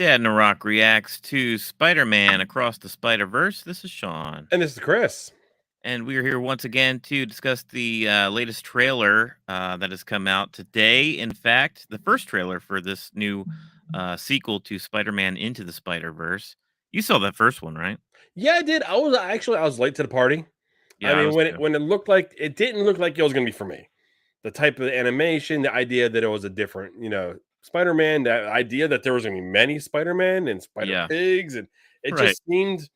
Dadnarok reacts to Spider-Man Across the Spider-Verse. This is Sean, And this is Chris. and we are here once again to discuss the latest trailer that has come out today. In fact, the first trailer for this new sequel to Spider-Man Into the Spider-Verse. You saw that first one, right? Yeah, I did. I was late to the party. I Yeah, I mean, was when too. it looked like it didn't look like it was gonna be for me. The type of animation, the idea that it was a different, Spider-Man, that idea that there was gonna be many Spider-Man and Yeah, Spider-Pigs, and it right. just seemed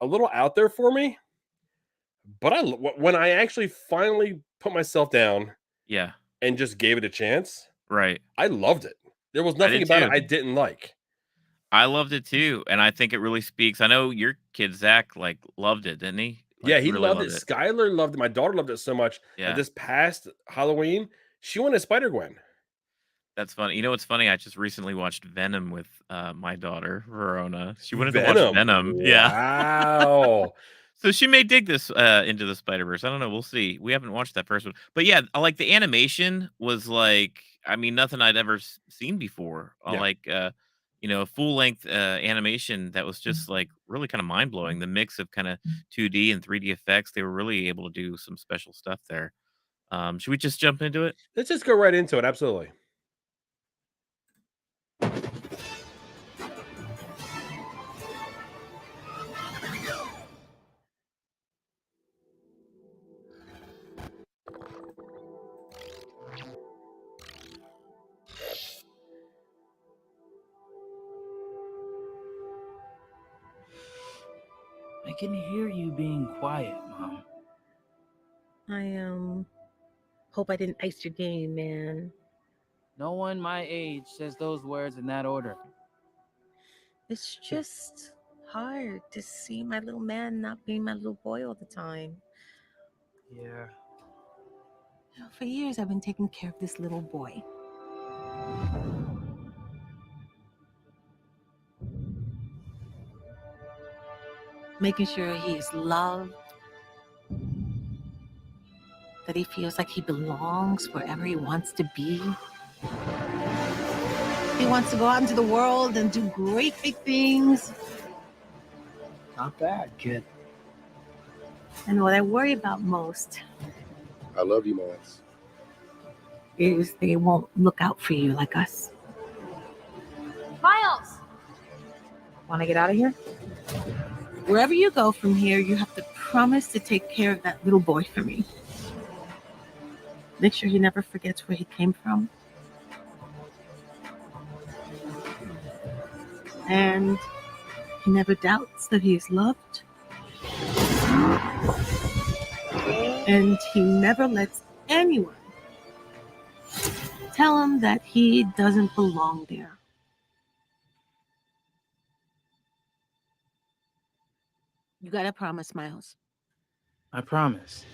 a little out there for me. But when I actually finally put myself down Yeah, and just gave it a chance, right. I loved it. There was I nothing did about it too. I didn't like. I loved it too, and I think it really speaks. I know your kid Zach loved it, didn't he? Like Yeah, he really loved it. loved it. Skylar loved it. My daughter loved it so much that Yeah. this past Halloween, she went as Spider-Gwen. That's funny. You know what's funny? I just recently watched Venom with, my daughter, Verona. She wanted to watch Venom. Venom. Yeah. Wow. So she may dig this, Into the Spider-Verse. I don't know, we'll see. We haven't watched that first one. But yeah, like, the animation was, like, I mean, nothing I'd ever seen before. Yeah. Full length, animation that was just, like, really kinda mind blowing. The mix of kinda 2D and 3D effects, they were really able to do some special stuff there. Should we just jump into it? Let's just go right into it. Absolutely. I can hear you being quiet, Mom. I hope I didn't ice your game, man. No one my age says those words in that order. It's just hard to see my little man not being my little boy all the time. Yeah. For years, I've been taking care of this little boy. Making sure he's loved, that he feels like he belongs wherever he wants to be. He wants to go out into the world and do great big things. Not bad, kid. And what I worry about most I love you, Miles. is they won't look out for you like us. Miles! Want to get out of here? Wherever you go from here, you have to promise to take care of that little boy for me. Make sure he never forgets where he came from. And he never doubts that he is loved. And he never lets anyone tell him that he doesn't belong there. You gotta promise, Miles. I promise.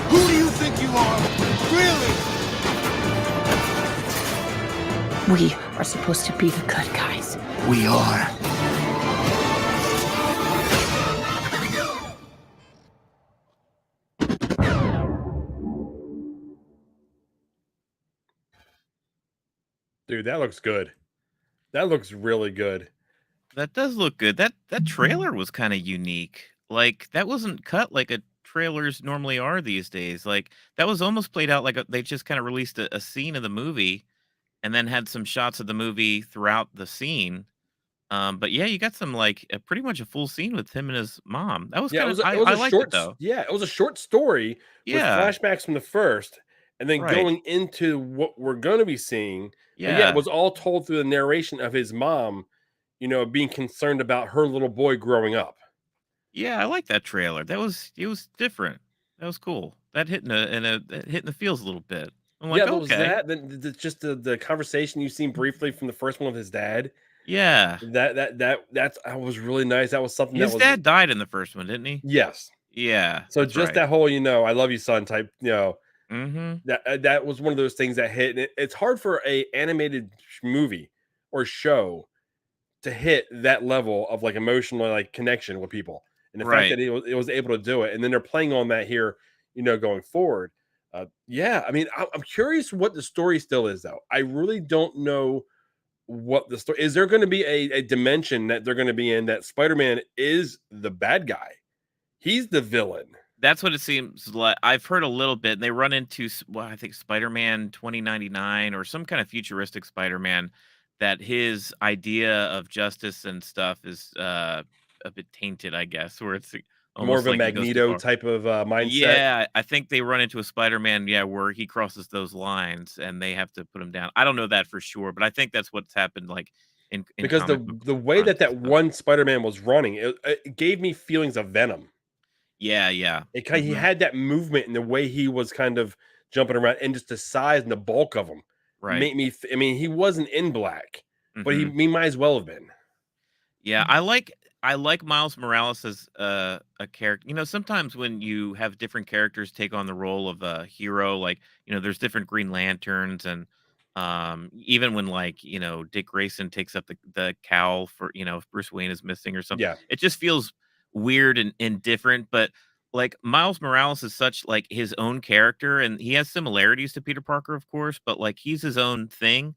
Who do you think you are? Really? We are supposed to be the good guys. We are. Dude, that looks good. That looks really good. That does look good. That trailer was kinda unique. Like, that wasn't cut like a trailers normally are these days. Like, that was almost played out like they just kinda released a scene of the movie and then had some shots of the movie throughout the scene. But yeah, you got some, like, pretty much a full scene with him and his mom. That was Yeah, kinda it was I a liked it short though. it was a short story with Yeah, flashbacks from the first and then right. going into what we're going to be seeing. But yeah, it Yeah. was all told through the narration of his mom, being concerned about her little boy growing up. Yeah, I like that trailer. It was different. That was cool. That hit in the feels a little bit. I'm Yeah, like, there was "Okay." that. Then just the conversation you've seen briefly from the first one with his dad. Yeah. That was really nice. That was something that His was dad died in the first one, didn't he? yes. Yeah, So that's just right. that whole, I love you, son type, Mhm. that was one of those things that hit. And it's hard for a animated movie or show to hit that level of like emotional like connection with people. And the fact Right. that it was able to do it, and then they're playing on that here, going forward. Yeah, I mean, I'm curious what the story still is, though. I really don't know what the story is. There going to be a dimension that they're going to be in that Spider-Man is the bad guy? He's the villain. That's what it seems like. I've heard a little bit. They run into well, I think Spider-Man 2099 or some kind of futuristic Spider-Man that his idea of justice and stuff is a bit tainted, I guess, where it's More almost of a like he goes too Magneto far. type of mindset. Yeah, I think they run into a Spider-Man, yeah, where he crosses those lines and they have to put him down. I don't know that for sure, but I think that's what's happened like in Because comic book the way fronts that and that stuff. one Spider-Man was running, it gave me feelings of Venom. Yeah, yeah. He Mhm. had that movement and the way he was kind of jumping around, and just the size and the bulk of him Right. made me. I mean, he wasn't in black, but Mhm. he might as well have been. Yeah, I like Miles Morales as a character. You know, sometimes when you have different characters take on the role of a hero, like there's different Green Lanterns, and even when like Dick Grayson takes up the cowl for if Bruce Wayne is missing or something, Yeah, it just feels weird and different. But like Miles Morales is such like his own character, and he has similarities to Peter Parker, of course, but like he's his own thing,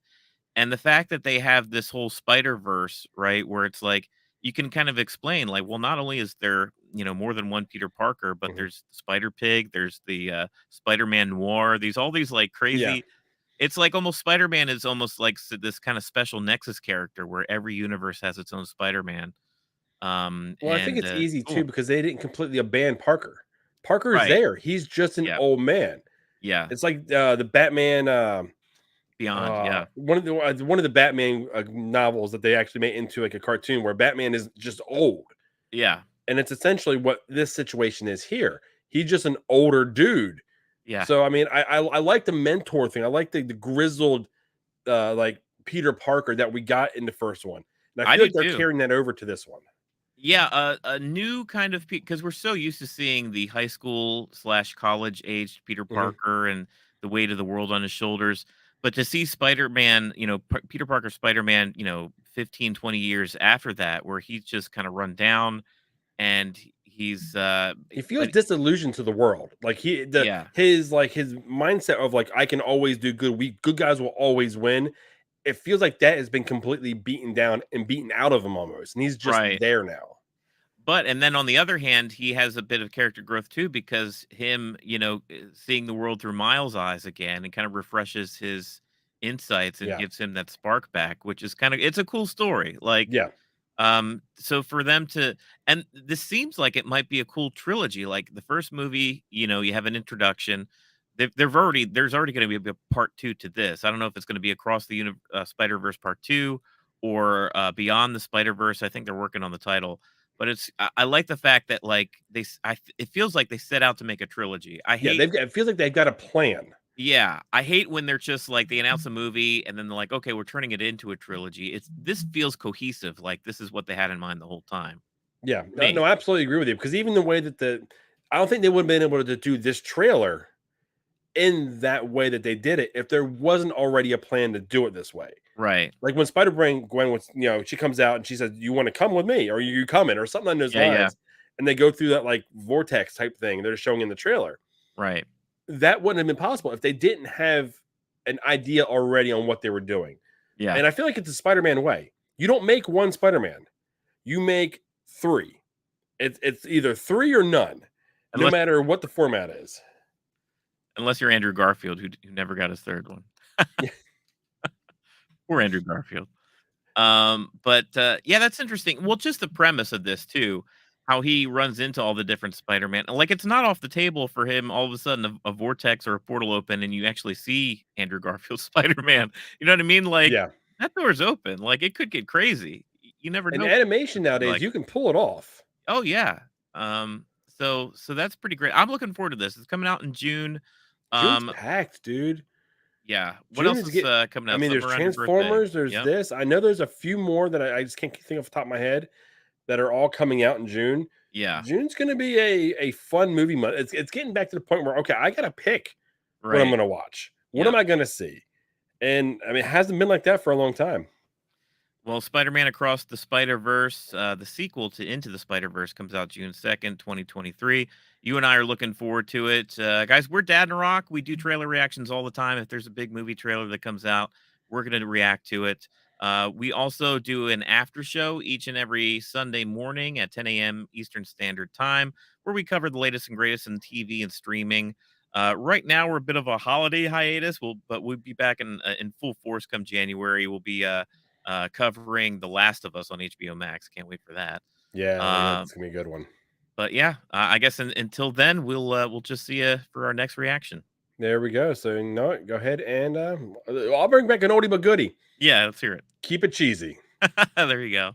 and the fact that they have this whole Spider-Verse, right, where it's like you can kind of explain, like, well, not only is there, more than one Peter Parker, but mhm. there's Spider Pig, there's the Spider-Man Noir, these all these like Yeah. crazy. It's like almost Spider-Man is almost like this kind of special Nexus character where every universe has its own Spider-Man. Well, I think it's It's easy too cool. because they didn't completely abandon Parker. Parker's Right. there. He's just an Yeah. old man. Yeah. It's like the Batman. Beyond. Yeah. One of the Batman novels that they actually made into like a cartoon where Batman is just old, Yeah. and it's essentially what this situation is here. He's just an older dude. Yeah. So I mean, I like the mentor thing. I like the grizzled like Peter Parker that we got in the first one, and I I feel do like they're too. carrying that over to this one. Yeah, a new kind of because we're so used to seeing the high school slash college aged Peter Mhm. Parker and the weight of the world on his shoulders. But to see Spider-Man, Peter Parker Spider-Man, 15, 20 years after that, where he's just kind of run down and he's, He feels but disillusioned to the world. Like yeah, his mindset of like I can always do good. We good guys will always win. It feels like that has been completely beaten down and beaten out of him almost, and he's just right. there now. But and then on the other hand, he has a bit of character growth too because seeing the world through Miles' eyes again and kind of refreshes his insights and Yeah, gives him that spark back, which is kind of it's a cool story. Like, yeah, so for them to and this seems like it might be a cool trilogy. Like the first movie, you have an introduction. There's already going to be a part two to this. I don't know if it's going to be across the Spider Verse part two or beyond the Spider Verse. I think they're working on the title, but I like the fact that like it feels like they set out to make a trilogy. I yeah. hate It feels like they've got a plan. yeah, I hate when they're just like they announce a movie and then they're like, okay, we're turning it into a trilogy. This feels cohesive, like this is what they had in mind the whole time. Yeah, To no, me. I absolutely agree with you because even the way that I don't think they would have been able to do this trailer in that way that they did it if there wasn't already a plan to do it this way. Right. Like when Gwen was, she comes out and she says, "You want to come with me, or are you coming, or something on those Yeah, yeah. lines," and they go through that like vortex type thing they're showing in the trailer. Right. That wouldn't have been possible if they didn't have an idea already on what they were doing. Yeah. And I feel like it's a Spider-Man way. You don't make one Spider-Man, you make three. It's either three or none, no Unless matter what the format is. unless you're Andrew Garfield who never got his third one. Yeah, Poor Andrew Garfield. But yeah, that's interesting. Well, just the premise of this too, how he runs into all the different Spider-Man. Like it's not off the table for him all of a sudden a vortex or a portal open and you actually see Andrew Garfield Spider-Man. You know what I mean? Like yeah. that door's open. Like it could get crazy. You never And know. animation nowadays, Like, you can pull it off. oh yeah. So that's pretty great. I'm looking forward to this. It's coming out in June. June's Um, packed, dude. yeah. What June else is is get. coming I out? mean, Something there's around your birthday. Transformers. There's Yep. this. I know there's a few more that I just can't think off the top of my head that are all coming out in June. Yeah. June's going to be a fun movie month. It's getting back to the point where okay, I got to pick what I'm Right. going to watch. What Yep. am I going to see? And I mean, it hasn't been like that for a long time. Well, Spider-Man Across the Spider-Verse, the sequel to Into the Spider-Verse comes out June 2nd, 2023. you and I are looking forward to it. Guys, we're Dadnarok. We do trailer reactions all the time. If there's a big movie trailer that comes out, we're going to react to it. We also do an after show each and every Sunday morning at 10 a.m. Eastern Standard Time, where we cover the latest and greatest in TV and streaming. Right now, we're a bit of a holiday hiatus, but we'll be back in full force come January. We'll be covering The Last of Us on HBO Max. Can't wait for that. Yeah, it's gonna be a good one. But yeah, I guess until then, we'll just see you for our next reaction. There we go. So go ahead and I'll bring back an oldie but goodie. Yeah, let's hear it. Keep it cheesy. There you go.